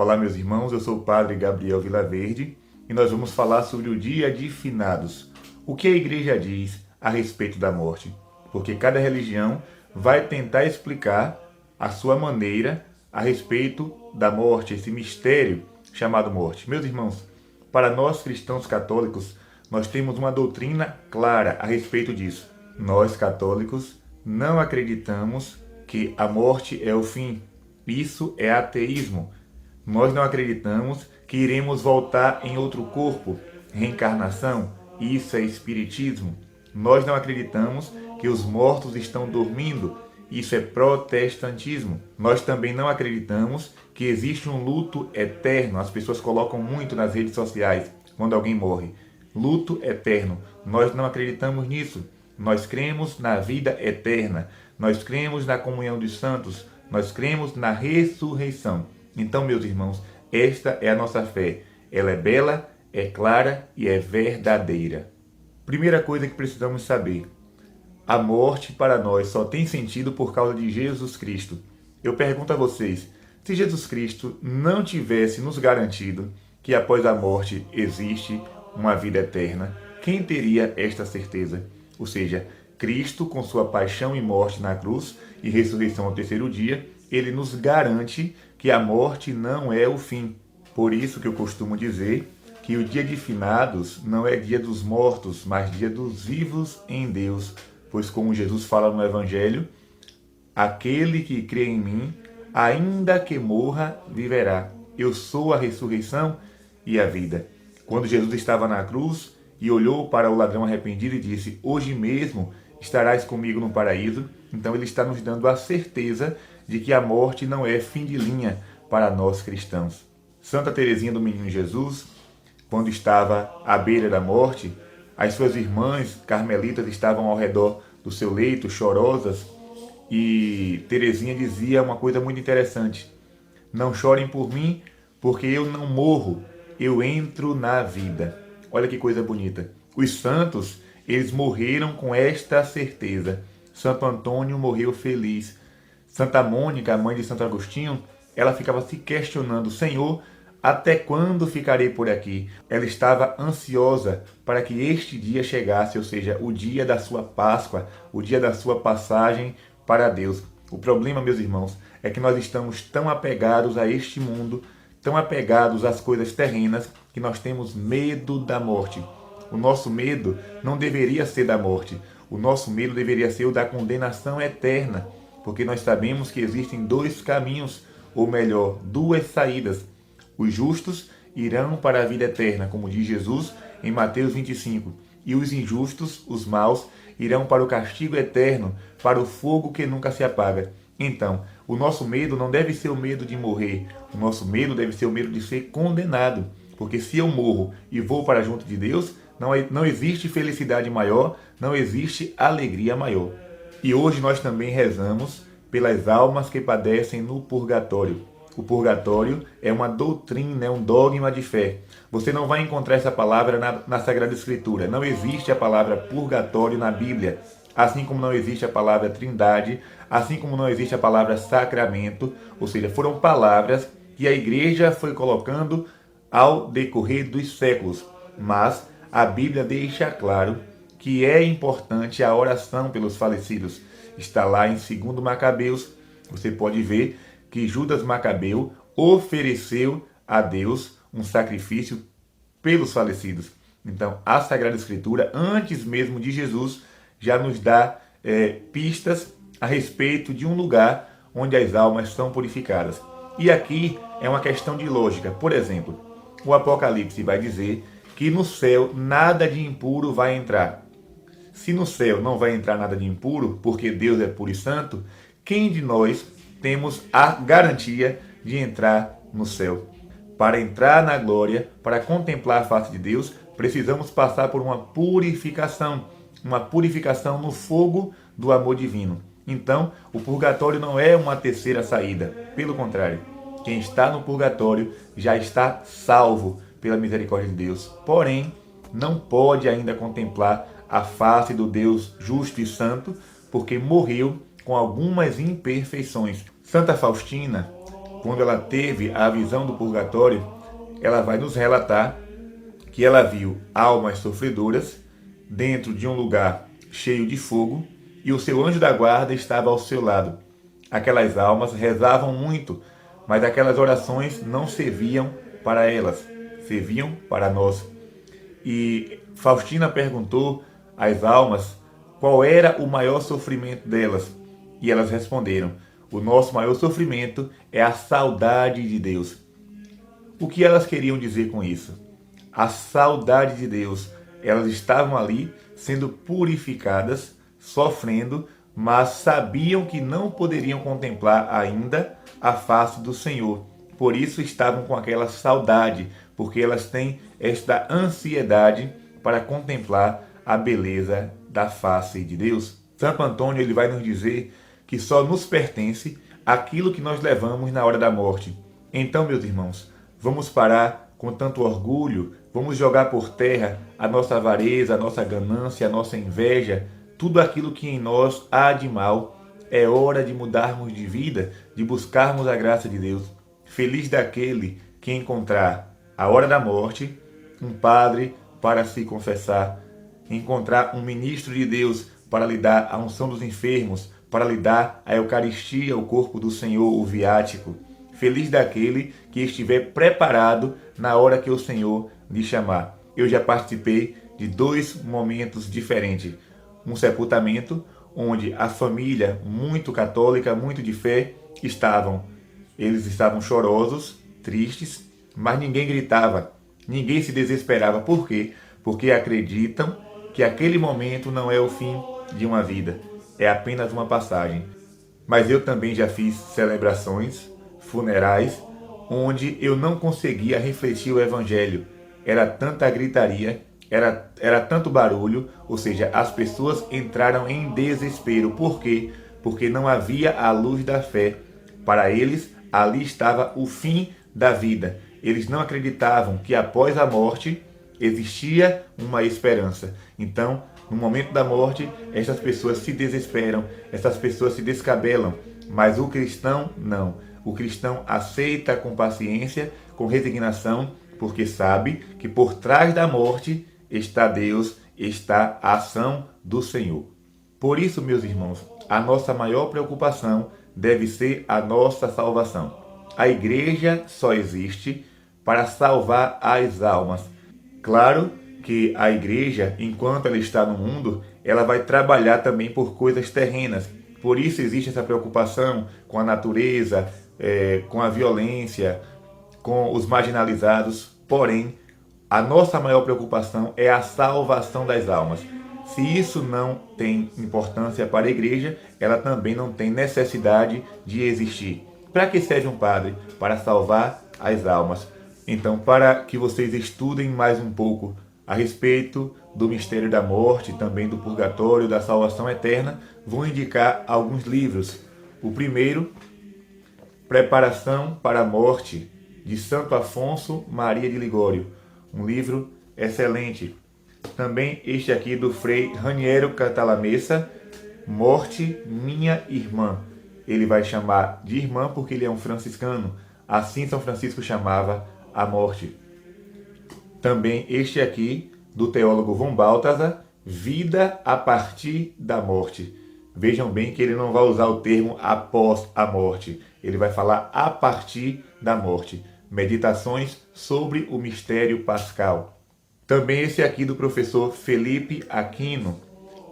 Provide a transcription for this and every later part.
Olá, meus irmãos, eu sou o Padre Gabriel Vilaverde e nós vamos falar sobre o Dia de Finados. O que a Igreja diz a respeito da morte? Porque cada religião vai tentar explicar a sua maneira a respeito da morte, esse mistério chamado morte. Meus irmãos, para nós cristãos católicos, nós temos uma doutrina clara a respeito disso. Nós, católicos, não acreditamos que a morte é o fim. Isso é ateísmo. Nós não acreditamos que iremos voltar em outro corpo, reencarnação. Isso é espiritismo. Nós não acreditamos que os mortos estão dormindo. Isso é protestantismo. Nós também não acreditamos que existe um luto eterno. As pessoas colocam muito nas redes sociais quando alguém morre. Luto eterno. Nós não acreditamos nisso. Nós cremos na vida eterna. Nós cremos na comunhão dos santos. Nós cremos na ressurreição. Então, meus irmãos, esta é a nossa fé. Ela é bela, é clara e é verdadeira. Primeira coisa que precisamos saber: a morte para nós só tem sentido por causa de Jesus Cristo. Eu pergunto a vocês, se Jesus Cristo não tivesse nos garantido que após a morte existe uma vida eterna, quem teria esta certeza? Ou seja, Cristo, com sua paixão e morte na cruz e ressurreição ao terceiro dia, ele nos garante que a morte não é o fim. Por isso que eu costumo dizer que o dia de finados não é dia dos mortos, mas dia dos vivos em Deus. Pois como Jesus fala no Evangelho, aquele que crê em mim, ainda que morra, viverá. Eu sou a ressurreição e a vida. Quando Jesus estava na cruz e olhou para o ladrão arrependido e disse: hoje mesmo estarás comigo no paraíso. Então ele está nos dando a certeza de que a morte não é fim de linha para nós cristãos. Santa Teresinha do Menino Jesus, quando estava à beira da morte, as suas irmãs carmelitas estavam ao redor do seu leito, chorosas, e Teresinha dizia uma coisa muito interessante: não chorem por mim, porque eu não morro, eu entro na vida. Olha que coisa bonita. Os santos, eles morreram com esta certeza. Santo Antônio morreu feliz. Santa Mônica, a mãe de Santo Agostinho, ela ficava se questionando: Senhor, até quando ficarei por aqui? Ela estava ansiosa para que este dia chegasse, ou seja, o dia da sua Páscoa, o dia da sua passagem para Deus. O problema, meus irmãos, é que nós estamos tão apegados a este mundo, tão apegados às coisas terrenas, que nós temos medo da morte. O nosso medo não deveria ser da morte. O nosso medo deveria ser o da condenação eterna, porque nós sabemos que existem dois caminhos, ou melhor, duas saídas. Os justos irão para a vida eterna, como diz Jesus em Mateus 25, e os injustos, os maus, irão para o castigo eterno, para o fogo que nunca se apaga. Então, o nosso medo não deve ser o medo de morrer, o nosso medo deve ser o medo de ser condenado, porque se eu morro e vou para junto de Deus, não existe felicidade maior, não existe alegria maior. E hoje nós também rezamos pelas almas que padecem no purgatório. O purgatório é uma doutrina, é um dogma de fé. Você não vai encontrar essa palavra na Sagrada Escritura. Não existe a palavra purgatório na Bíblia. Assim como não existe a palavra trindade, assim como não existe a palavra sacramento. Ou seja, foram palavras que a igreja foi colocando ao decorrer dos séculos. Mas a Bíblia deixa claro que é importante a oração pelos falecidos. Está lá em 2 Macabeus. Você pode ver que Judas Macabeu ofereceu a Deus um sacrifício pelos falecidos. Então, a Sagrada Escritura, antes mesmo de Jesus, já nos dá pistas a respeito de um lugar onde as almas são purificadas. E aqui é uma questão de lógica. Por exemplo, o Apocalipse vai dizer que no céu nada de impuro vai entrar. Se no céu não vai entrar nada de impuro, porque Deus é puro e santo, quem de nós temos a garantia de entrar no céu? Para entrar na glória, para contemplar a face de Deus, precisamos passar por uma purificação no fogo do amor divino. Então, o purgatório não é uma terceira saída, pelo contrário, quem está no purgatório já está salvo pela misericórdia de Deus. Porém, não pode ainda contemplar a face do Deus justo e santo, porque morreu com algumas imperfeições. Santa Faustina, quando ela teve a visão do purgatório, ela vai nos relatar que ela viu almas sofredoras dentro de um lugar cheio de fogo e o seu anjo da guarda estava ao seu lado. Aquelas almas rezavam muito, mas aquelas orações não serviam para elas, serviam para nós. E Faustina perguntou às almas qual era o maior sofrimento delas. E elas responderam: o nosso maior sofrimento é a saudade de Deus. O que elas queriam dizer com isso? A saudade de Deus. Elas estavam ali sendo purificadas, sofrendo, mas sabiam que não poderiam contemplar ainda a face do Senhor. Por isso estavam com aquela saudade, porque elas têm esta ansiedade para contemplar a beleza da face de Deus. Santo Antônio ele vai nos dizer que só nos pertence aquilo que nós levamos na hora da morte. Então, meus irmãos, vamos parar com tanto orgulho, vamos jogar por terra a nossa avareza, a nossa ganância, a nossa inveja, tudo aquilo que em nós há de mal. É hora de mudarmos de vida, de buscarmos a graça de Deus. Feliz daquele que encontrar a hora da morte um padre para se confessar, encontrar um ministro de Deus para lhe dar a unção dos enfermos, para lhe dar a Eucaristia, o corpo do Senhor, o viático. Feliz daquele que estiver preparado na hora que o Senhor lhe chamar. Eu já participei de 2 momentos diferentes. Um sepultamento onde a família, muito católica, muito de fé, eles estavam chorosos, tristes, mas ninguém gritava, ninguém se desesperava. Por quê? Porque acreditam que aquele momento não é o fim de uma vida, é apenas uma passagem. Mas eu também já fiz celebrações funerais onde eu não conseguia refletir o Evangelho. Era tanta gritaria, era tanto barulho, ou seja, as pessoas entraram em desespero. Por quê? Porque não havia a luz da fé. Para eles, ali estava o fim da vida. Eles não acreditavam que após a morte existia uma esperança. Então, no momento da morte, essas pessoas se desesperam, essas pessoas se descabelam. Mas o cristão não. O cristão aceita com paciência, com resignação, porque sabe que por trás da morte está Deus, está a ação do Senhor. Por isso, meus irmãos, a nossa maior preocupação deve ser a nossa salvação. A igreja só existe para salvar as almas. Claro que a igreja, enquanto ela está no mundo, ela vai trabalhar também por coisas terrenas. Por isso existe essa preocupação com a natureza, com a violência, com os marginalizados. Porém, a nossa maior preocupação é a salvação das almas. Se isso não tem importância para a igreja, ela também não tem necessidade de existir. Para que serve um padre? Para salvar as almas. Então, para que vocês estudem mais um pouco a respeito do mistério da morte, também do purgatório, da salvação eterna, vou indicar alguns livros. O primeiro, Preparação para a Morte, de Santo Afonso Maria de Ligório. Um livro excelente. Também este aqui do Frei Raniero Cantalamessa, Morte, Minha Irmã. Ele vai chamar de irmã porque ele é um franciscano. Assim São Francisco chamava a morte. Também este aqui, do teólogo von Balthasar, Vida a partir da morte. Vejam bem que ele não vai usar o termo após a morte. Ele vai falar a partir da morte. Meditações sobre o mistério pascal. Também esse aqui do professor Felipe Aquino,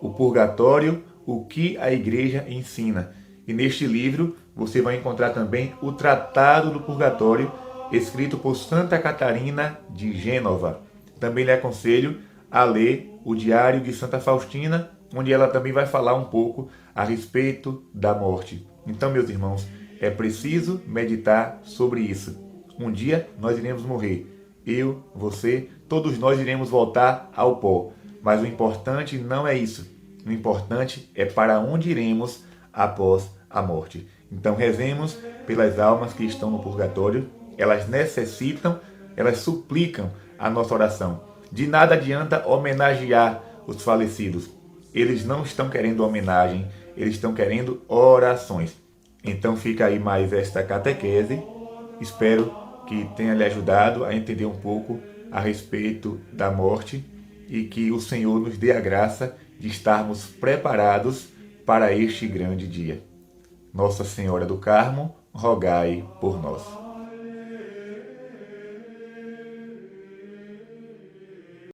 O Purgatório, o que a Igreja ensina. E neste livro você vai encontrar também o Tratado do Purgatório, escrito por Santa Catarina de Gênova. Também lhe aconselho a ler o Diário de Santa Faustina, onde ela também vai falar um pouco a respeito da morte. Então, meus irmãos, é preciso meditar sobre isso. Um dia nós iremos morrer. Eu, você, todos nós iremos voltar ao pó. Mas o importante não é isso. O importante é para onde iremos após a morte. Então rezemos pelas almas que estão no purgatório. Elas necessitam, elas suplicam a nossa oração. De nada adianta homenagear os falecidos. Eles não estão querendo homenagem, eles estão querendo orações. Então fica aí mais esta catequese Espero que tenha lhe ajudado a entender um pouco a respeito da morte e que o Senhor nos dê a graça de estarmos preparados para este grande dia. Nossa Senhora do Carmo, rogai por nós.